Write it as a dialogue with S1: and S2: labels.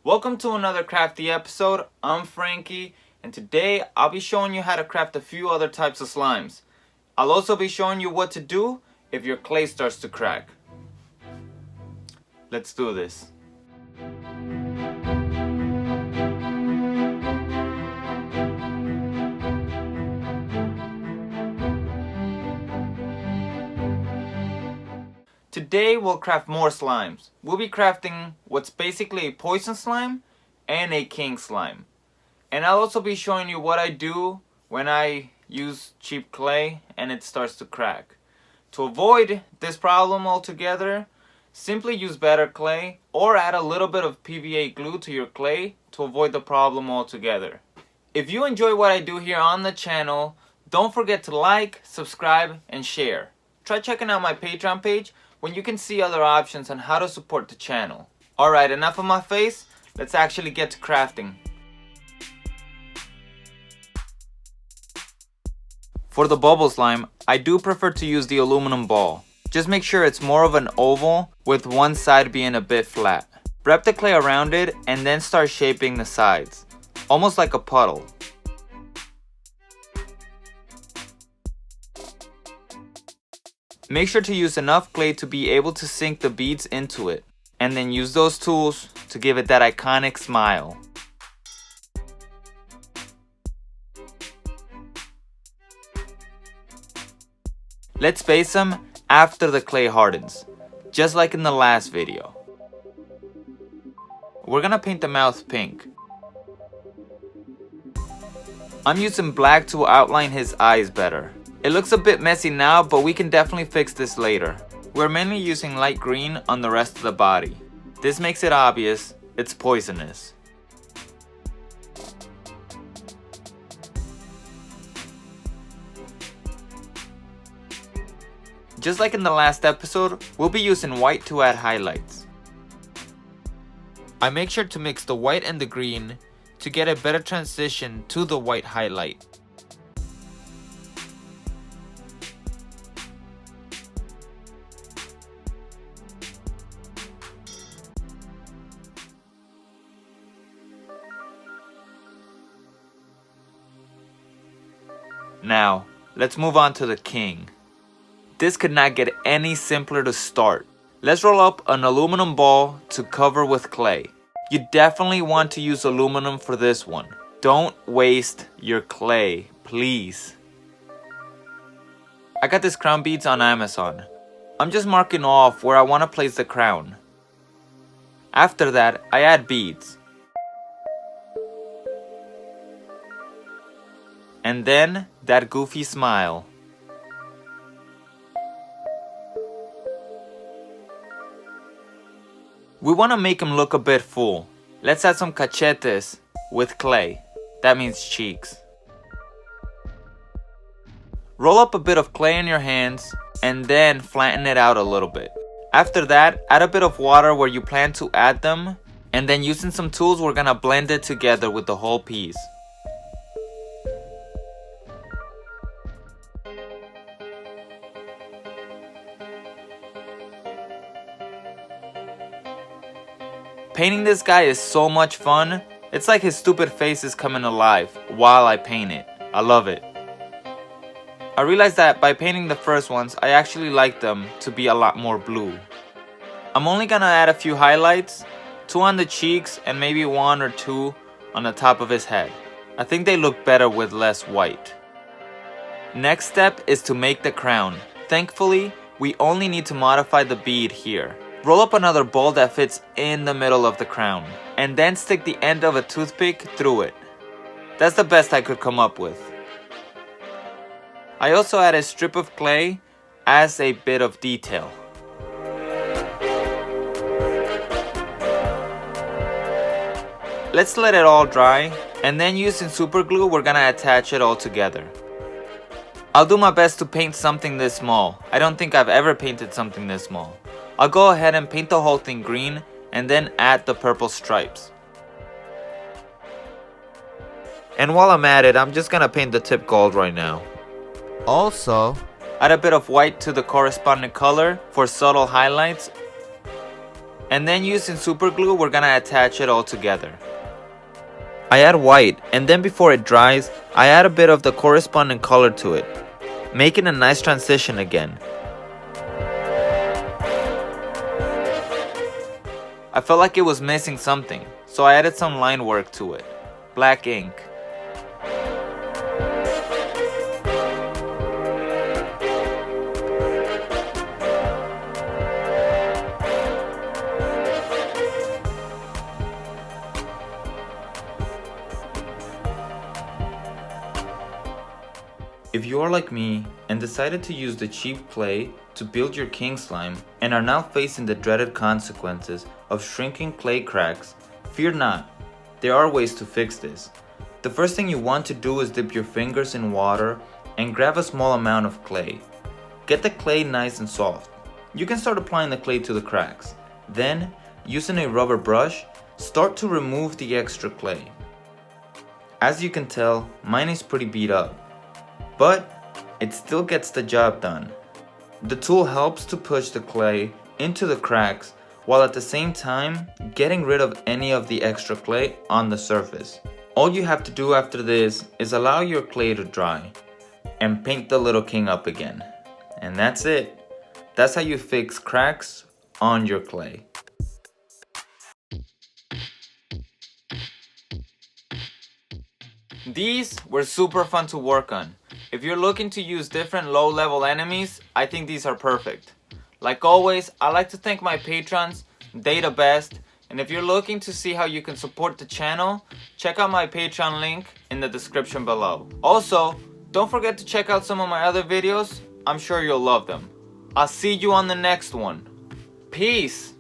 S1: Welcome to another crafty episode. I'm Franky, and today I'll be showing you how to craft a few other types of slimes. I'll also be showing you what to do if your clay starts to crack. Let's do this. Today we'll craft more slimes. We'll be crafting what's basically a poison slime and a king slime. And I'll also be showing you what I do when I use cheap clay and it starts to crack. To avoid this problem altogether, simply use better clay or add a little bit of PVA glue to your clay to avoid the problem altogether. If you enjoy what I do here on the channel, don't forget to like, subscribe, and share. Try checking out my Patreon page when you can see other options on how to support the channel. Alright, enough of my face, let's actually get to crafting. For the bubble slime, I do prefer to use the aluminum ball. Just make sure it's more of an oval with one side being a bit flat. Wrap the clay around it and then start shaping the sides, almost like a puddle. Make sure to use enough clay to be able to sink the beads into it, and then use those tools to give it that iconic smile. Let's base them after the clay hardens, just like in the last video. We're gonna paint the mouth pink. I'm using black to outline his eyes better. It looks a bit messy now, but we can definitely fix this later. We're mainly using light green on the rest of the body. This makes it obvious it's poisonous. Just like in the last episode, we'll be using white to add highlights. I make sure to mix the white and the green to get a better transition to the white highlight. Now, let's move on to the king. This could not get any simpler to start. Let's roll up an aluminum ball to cover with clay. You definitely want to use aluminum for this one. Don't waste your clay, please. I got this crown beads on Amazon. I'm just marking off where I want to place the crown. After that, I add beads. And then that goofy smile. We want to make him look a bit full. Let's add some cachetes with clay. That means cheeks. Roll up a bit of clay in your hands and then flatten it out a little bit. After that, add a bit of water where you plan to add them, and then using some tools we're gonna blend it together with the whole piece. Painting this guy is so much fun. It's like his stupid face is coming alive while I paint it. I love it. I realized that by painting the first ones, I actually like them to be a lot more blue. I'm only gonna add a few highlights, 2 on the cheeks and maybe 1 or 2 on the top of his head. I think they look better with less white. Next step is to make the crown. Thankfully, we only need to modify the bead here. Roll up another ball that fits in the middle of the crown, and then stick the end of a toothpick through it. That's the best I could come up with. I also add a strip of clay as a bit of detail. Let's let it all dry, and then using super glue we're gonna attach it all together. I'll do my best to paint something this small. I don't think I've ever painted something this small. I'll go ahead and paint the whole thing green and then add the purple stripes. And while I'm at it, I'm just gonna paint the tip gold right now. Also, add a bit of white to the corresponding color for subtle highlights. And then using super glue, we're gonna attach it all together. I add white, and then before it dries, I add a bit of the corresponding color to it, making a nice transition again. I felt like it was missing something, so I added some line work to it. Black ink. If you are like me and decided to use the cheap clay to build your king slime and are now facing the dreaded consequences of shrinking clay cracks, fear not, there are ways to fix this. The first thing you want to do is dip your fingers in water and grab a small amount of clay. Get the clay nice and soft. You can start applying the clay to the cracks. Then, using a rubber brush, start to remove the extra clay. As you can tell, mine is pretty beat up, but it still gets the job done. The tool helps to push the clay into the cracks while at the same time getting rid of any of the extra clay on the surface. All you have to do after this is allow your clay to dry and paint the little king up again. And that's it. That's how you fix cracks on your clay. These were super fun to work on. If you're looking to use different low-level enemies, I think these are perfect. Like always, I like to thank my patrons, they the best, and if you're looking to see how you can support the channel, check out my Patreon link in the description below. Also, don't forget to check out some of my other videos, I'm sure you'll love them. I'll see you on the next one. Peace!